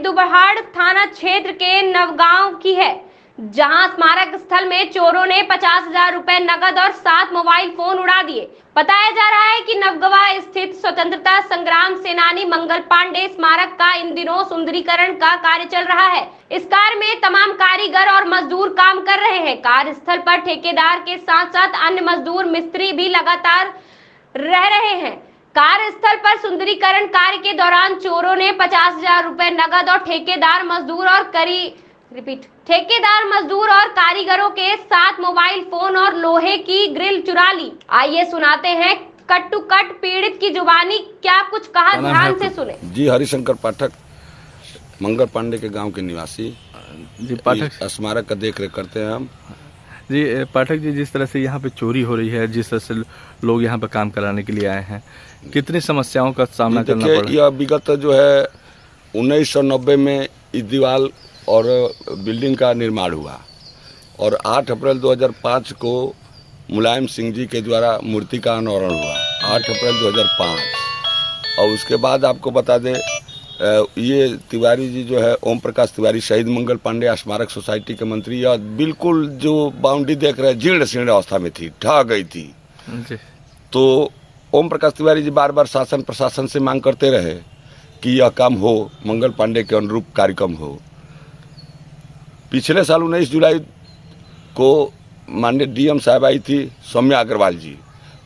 दुबहाड़ थाना क्षेत्र के नवगांव की है, जहां स्मारक स्थल में चोरों ने 50,000 रुपए नकद और 7 मोबाइल फोन उड़ा दिए। बताया जा रहा है कि नवगांव स्थित स्वतंत्रता संग्राम सेनानी मंगल पांडे स्मारक का इन दिनों सुंदरीकरण का कार्य चल रहा है। इस कार्य में तमाम कारीगर और मजदूर काम कर रहे हैं। कार्यस्थल पर ठेकेदार के साथ साथ अन्य मजदूर मिस्त्री भी लगातार रह रहे हैं। कार्यस्थल पर सुंदरीकरण कार्य के दौरान चोरों ने 50,000 रुपए नकद और ठेकेदार मजदूर और कारीगरों के 7 मोबाइल फोन और लोहे की ग्रिल चुरा ली। आइए सुनाते हैं कट टू कट पीड़ित की जुबानी, क्या कुछ कहा, ध्यान से सुने। जी, हरिशंकर पाठक, मंगल पांडे के गांव के निवासी। जी पाठक, स्मारक का देख रेख करते हैं हम। जी पाठक जी, जिस तरह से यहाँ पे चोरी हो रही है, जिस तरह से लोग यहाँ पे काम कराने के लिए आए हैं, कितनी समस्याओं का सामना करना पड़ा? यह विगत जो है 1990 में इस दीवार और बिल्डिंग का निर्माण हुआ और 8 अप्रैल 2005 को मुलायम सिंह जी के द्वारा मूर्ति का अनावरण हुआ, 8 अप्रैल 2005। और उसके बाद आपको बता दें, ये तिवारी जी जो है ओम प्रकाश तिवारी, शहीद मंगल पांडे स्मारक सोसाइटी के मंत्री, या बिल्कुल जो बाउंड्री देख रहे हैं जीर्ण शीर्ण अवस्था में थी, ढह गई थी जी। तो ओम प्रकाश तिवारी जी बार बार शासन प्रशासन से मांग करते रहे कि यह काम हो, मंगल पांडे के अनुरूप कार्यक्रम हो। पिछले साल 19 जुलाई को माननीय डीएम साहब आई थी सौम्या अग्रवाल जी,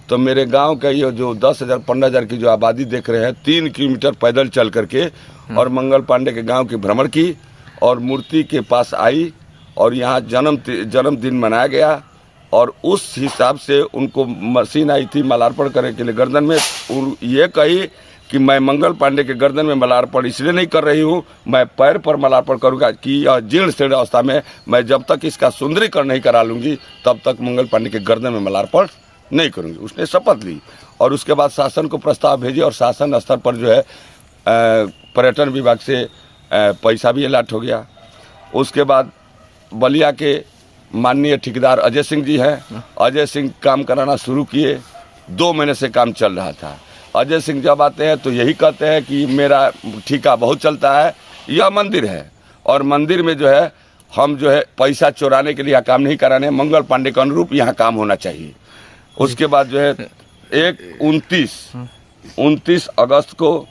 तो मेरे गांव का ये जो 10,000 15,000 की जो आबादी देख रहे हैं, 3 किलोमीटर पैदल चल करके और मंगल पांडे के गांव की भ्रमण की और मूर्ति के पास आई और यहाँ जन्मदिन मनाया गया। और उस हिसाब से उनको मशीन आई थी मालार्पण करने के लिए गर्दन में, ये कही कि मैं मंगल पांडे के गर्दन में मालार्पण इसलिए नहीं कर रही हूँ, मैं पैर पर मालार्पण करूँगा कि यह जीर्ण शीर्ण अवस्था में मैं जब तक इसका सुंदरीकरण नहीं करा लूँगी तब तक मंगल पांडे के गर्दन में मालार्पण नहीं करूँगी। उसने शपथ ली और उसके बाद शासन को प्रस्ताव भेजे और शासन स्तर पर जो है पर्यटन विभाग से पैसा भी अलॉट हो गया। उसके बाद बलिया के माननीय ठेकेदार अजय सिंह जी हैं, अजय सिंह काम कराना शुरू किए, 2 महीने से काम चल रहा था। अजय सिंह जब आते हैं तो यही कहते हैं कि मेरा ठेका बहुत चलता है, यह मंदिर है और मंदिर में जो है हम जो है पैसा चुराने के लिए यहाँ काम नहीं कराने, मंगल पांडे के अनुरूप यहाँ काम होना चाहिए। उसके बाद जो है 29 अगस्त को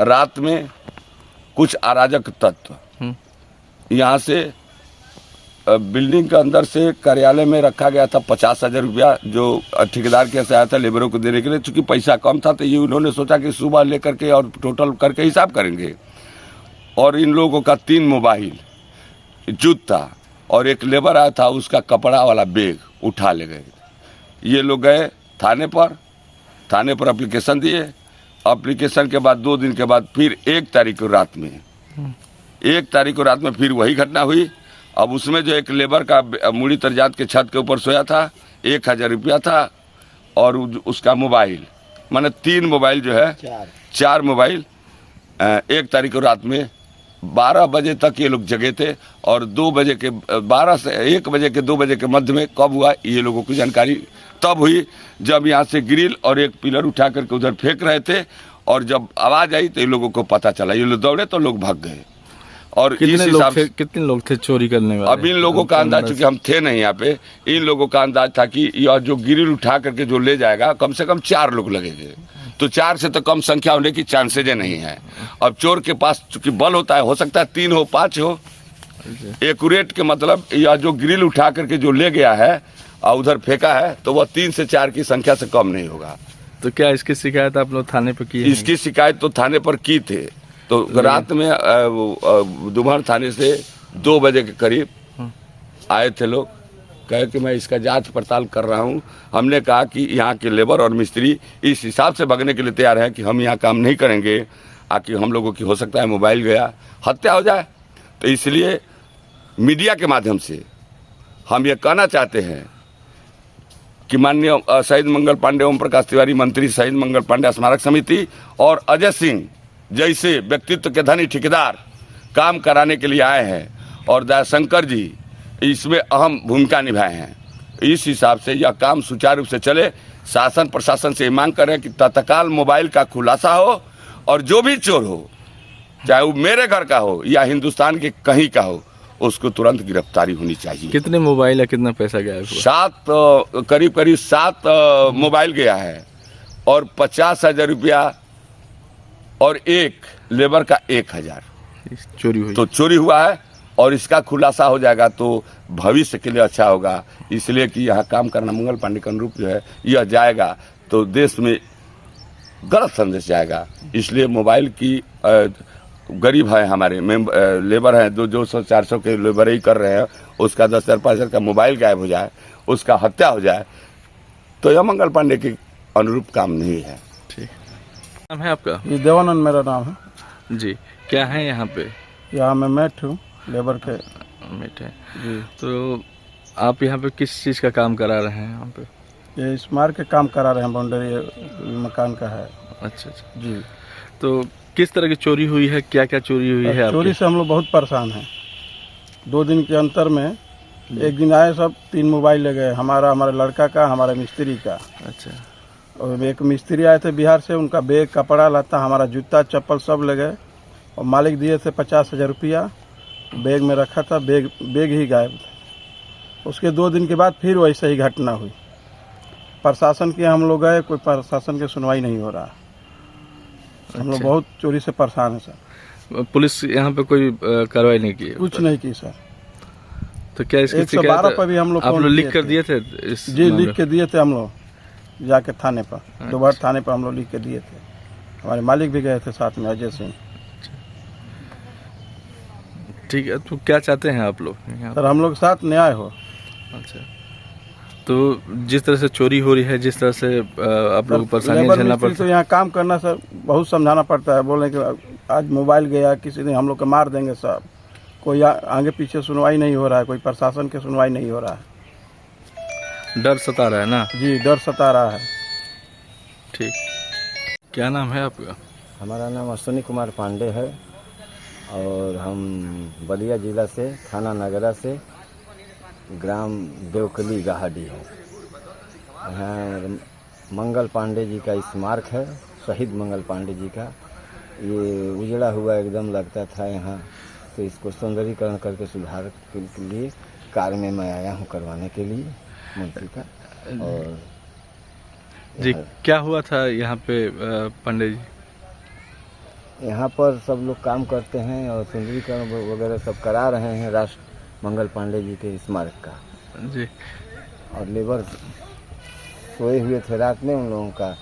रात में कुछ अराजक तत्व यहाँ से बिल्डिंग के अंदर से कार्यालय में रखा गया था 50,000 रुपया जो ठेकेदार के आया था लेबरों को देने के लिए। चूँकि पैसा कम था तो ये उन्होंने सोचा कि सुबह लेकर के और टोटल करके हिसाब करेंगे। और इन लोगों का 3 मोबाइल, जूता और एक लेबर आया था उसका कपड़ा वाला बैग उठा ले गए। ये लोग गए थाने पर एप्लीकेशन दिए। एप्लीकेशन के बाद 2 दिन के बाद फिर 1 तारीख को रात में फिर वही घटना हुई। अब उसमें जो एक लेबर का मूड़ी तरजात के छत के ऊपर सोया था, 1,000 रुपया था और उसका मोबाइल, माने 3 मोबाइल जो है 4 मोबाइल 1 तारीख को रात में 12 बजे तक ये लोग जगे थे और 2 बजे के 12 से 1 बजे के 2 बजे के मध्य में कब हुआ ये लोगों की जानकारी तब हुई जब यहाँ से ग्रिल और एक पिलर उठा करके उधर फेंक रहे थे और जब आवाज़ आई तो ये लोगों को पता चला, ये लोग दौड़े तो लोग भाग गए। और इस हिसाब से कितने लोग थे चोरी करने वाले? अब इन लोगों का अंदाज, चूंकि हम थे नहीं यहाँ पे, इन लोगों का अंदाज था कि यह जो ग्रिल उठा करके जो ले जाएगा कम से कम 4 लोग लगेंगे, तो 4 से तो कम संख्या होने की चांसेज नहीं है। अब चोर के पास चूंकि बल होता है, हो सकता है 3 हो 5 हो, एक्यूरेट के मतलब यह जो ग्रिल उठा करके जो ले गया है और उधर फेंका है तो वह 3 से 4 की संख्या से कम नहीं होगा। तो क्या इसकी शिकायत आप लोग थाने पर की? इसकी शिकायत तो थाने पर की थे, तो रात में दुमहर थाने से 2 बजे के करीब आए थे लोग, कहे कि मैं इसका जांच पड़ताल कर रहा हूं। हमने कहा कि यहाँ के लेबर और मिस्त्री इस हिसाब से भगने के लिए तैयार हैं कि हम यहाँ काम नहीं करेंगे, आकि हम लोगों की हो सकता है मोबाइल गया, हत्या हो जाए। तो इसलिए मीडिया के माध्यम से हम ये कहना चाहते हैं कि माननीय शहीद मंगल पांडे, ओम प्रकाश तिवारी मंत्री, शहीद मंगल पांडे स्मारक समिति और अजय सिंह जैसे व्यक्तित्व के धनी ठेकेदार काम कराने के लिए आए हैं और दयाशंकर जी इसमें अहम भूमिका निभाए हैं। इस हिसाब से यह काम सुचारू रूप से चले। शासन प्रशासन से मांग कर रहे हैं कि तत्काल मोबाइल का खुलासा हो और जो भी चोर हो चाहे वो मेरे घर का हो या हिंदुस्तान के कहीं का हो, उसको तुरंत गिरफ्तारी होनी चाहिए। कितने मोबाइल है, कितना पैसा गया हुआ? करीब 7 मोबाइल गया है और 50,000 रुपया और एक लेबर का 1,000 चोरी हुई। तो चोरी हुआ है और इसका खुलासा हो जाएगा तो भविष्य के लिए अच्छा होगा। इसलिए कि यहाँ काम करना मंगल पांडे का अनुरूप जो है यह जाएगा तो देश में गलत संदेश जाएगा। इसलिए मोबाइल की गरीब है हमारे लेबर हैं, 200-400 के लेबर ही कर रहे हैं, उसका 10,000-5,000 का मोबाइल गायब हो जाए, उसका हत्या हो जाए तो यह मंगल पांडे के अनुरूप काम नहीं है। ठीक नाम है आपका? ये देवानंद मेरा नाम है जी। क्या है यहाँ पे? यहाँ मैं मेट हूँ, लेबर के मेट है जी। तो आप यहाँ पे किस चीज़ का काम करा रहे हैं यहाँ पे? ये स्मार्ट के काम करा रहे हैं, बाउंड्री मकान का है। अच्छा अच्छा जी। तो किस तरह की चोरी हुई है, क्या क्या चोरी हुई है? चोरी से हम लोग बहुत परेशान हैं। 2 दिन के अंतर में एक दिन आए, सब 3 मोबाइल ले गए, हमारे लड़का का, हमारे मिस्त्री का। अच्छा। और एक मिस्त्री आए थे बिहार से, उनका बैग, कपड़ा लत्ता, हमारा जूता चप्पल सब ले गए और मालिक दिए थे 50,000 रुपया, बैग में रखा था, बैग ही गायब था। उसके 2 दिन के बाद फिर वैसे ही घटना हुई। प्रशासन के हम लोग गए, कोई प्रशासन की सुनवाई नहीं हो रहा। हम लोग अच्छा। बहुत चोरी से परेशान हैं सर। पुलिस यहाँ पे कोई कार्रवाई नहीं की? कुछ नहीं की सर। तो क्या इसकी 112 पर भी हम लोग आप फोन लोग किए लिख कर थे। दिए थे इस जी, मामले लिख के दिए थे हम लोग जाके थाने पर, दोबारा थाने पर हम लोग लिख के दिए थे। हमारे मालिक भी गए थे साथ में, अजय सिंह। ठीक है। तो क्या चाहते हैं आप लोग यहाँ? सर हम लोग के साथ न्याय हो। अच्छा। तो जिस तरह से चोरी हो रही है, जिस तरह से आप लोग को परेशानी लेबर झेलना मिस्त्री पड़ता तो है, यहाँ काम करना सर बहुत समझाना पड़ता है। बोले कि आज मोबाइल गया, किसी ने हम लोग को मार देंगे सब। कोई आगे पीछे सुनवाई नहीं हो रहा है, कोई प्रशासन की सुनवाई नहीं हो रहा है। डर सता रहा है ना? जी, डर सता रहा है। ठीक। क्या नाम है आपका? हमारा नाम अश्विनी कुमार पांडे है और हम बलिया जिला से, थाना नगरा से, ग्राम देवकली गाहाडी है। यहाँ मंगल पांडे जी का स्मारक है, शहीद मंगल पांडे जी का। ये उजड़ा हुआ एकदम लगता था यहाँ, तो इसको सौंदर्यीकरण करके सुधार के लिए कार्य में मैं आया हूँ करवाने के लिए मंत्री का। और जी, क्या हुआ था यहाँ पे पांडे जी? यहाँ पर सब लोग काम करते हैं और सुंदरीकरण वगैरह सब करा रहे हैं राष्ट्र मंगल पांडे जी के स्मारक का। जी। और लेबर सोए हुए थे रात में, उन लोगों का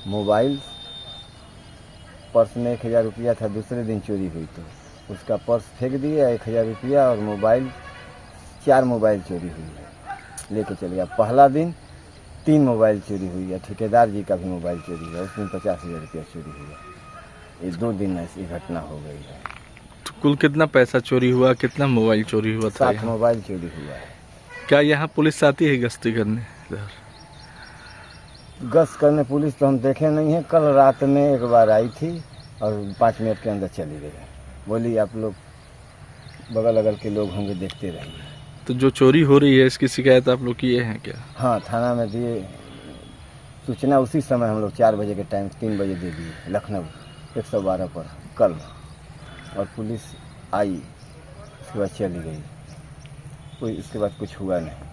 मोबाइल, पर्स में 1,000 रुपया था, दूसरे दिन चोरी हुई तो उसका पर्स फेंक दिया, 1,000 रुपया और मोबाइल, 4 मोबाइल चोरी हुई है, लेके चले गया। पहला दिन 3 मोबाइल चोरी हुई है, ठेकेदार जी का भी मोबाइल चोरी हुआ, उसमें 50,000 रुपया चोरी हुआ। ये 2 दिन ऐसी घटना हो गई है। तो कुल कितना पैसा चोरी हुआ, कितना मोबाइल चोरी हुआ था? 7 मोबाइल चोरी हुआ है। क्या यहाँ पुलिस आती है गश्ती करने? गश्त करने पुलिस तो हम देखे नहीं है। कल रात में एक बार आई थी और 5 मिनट के अंदर चली गई। बोली आप लोग बगल अगल के लोग होंगे, देखते रहिए। तो जो चोरी हो रही है इसकी शिकायत आप लोग किए हैं क्या? हाँ, थाना में दिए सूचना, उसी समय हम लोग 4 बजे के टाइम 3 बजे दे दिए लखनऊ 112 पर कल, और पुलिस आई, उसके बाद चली गई। कोई इसके बाद कुछ हुआ नहीं।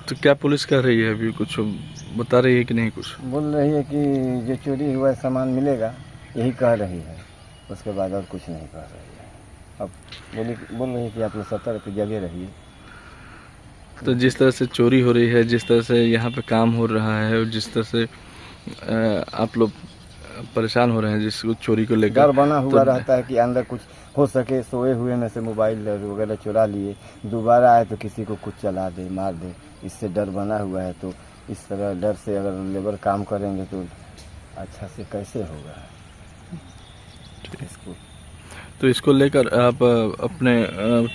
तो क्या पुलिस कर रही है अभी, कुछ बता रही है कि नहीं? कुछ बोल रही है कि जो चोरी हुआ है सामान मिलेगा, यही कह रही है, उसके बाद और कुछ नहीं कह रही है। अब बोल रही है कि आप लोग सतर्क जगह रहिए। तो जिस तरह से चोरी हो रही है, जिस तरह से यहाँ पे काम हो रहा है और जिस तरह से आप लोग परेशान हो रहे हैं जिस चोरी को लेकर, डर बना हुआ तो रहता है कि अंदर कुछ हो सके, सोए हुए में से मोबाइल वगैरह चुरा लिए, दोबारा आए तो किसी को कुछ चला दे, मार दे, इससे डर बना हुआ है। तो इस तरह डर से अगर लेबर काम करेंगे तो अच्छा से कैसे होगा इसको। तो इसको लेकर आप अपने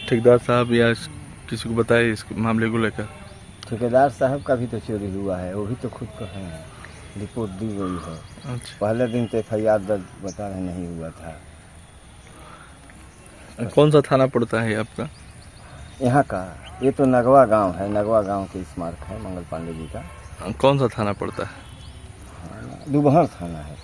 ठेकेदार साहब या किसी को बताए इस मामले को लेकर? ठेकेदार साहब का भी तो चोरी हुआ है, वो भी तो खुद कहे हैं, रिपोर्ट दी गई है। अच्छा। पहले दिन तो FIR दर्ज बता रहे नहीं हुआ था। कौन सा थाना पड़ता है आपका? यहाँ का ये तो नगवा गांव है, नगवा गांव के स्मारक है मंगल पांडे जी का। कौन सा थाना पड़ता है? दुबहर थाना है।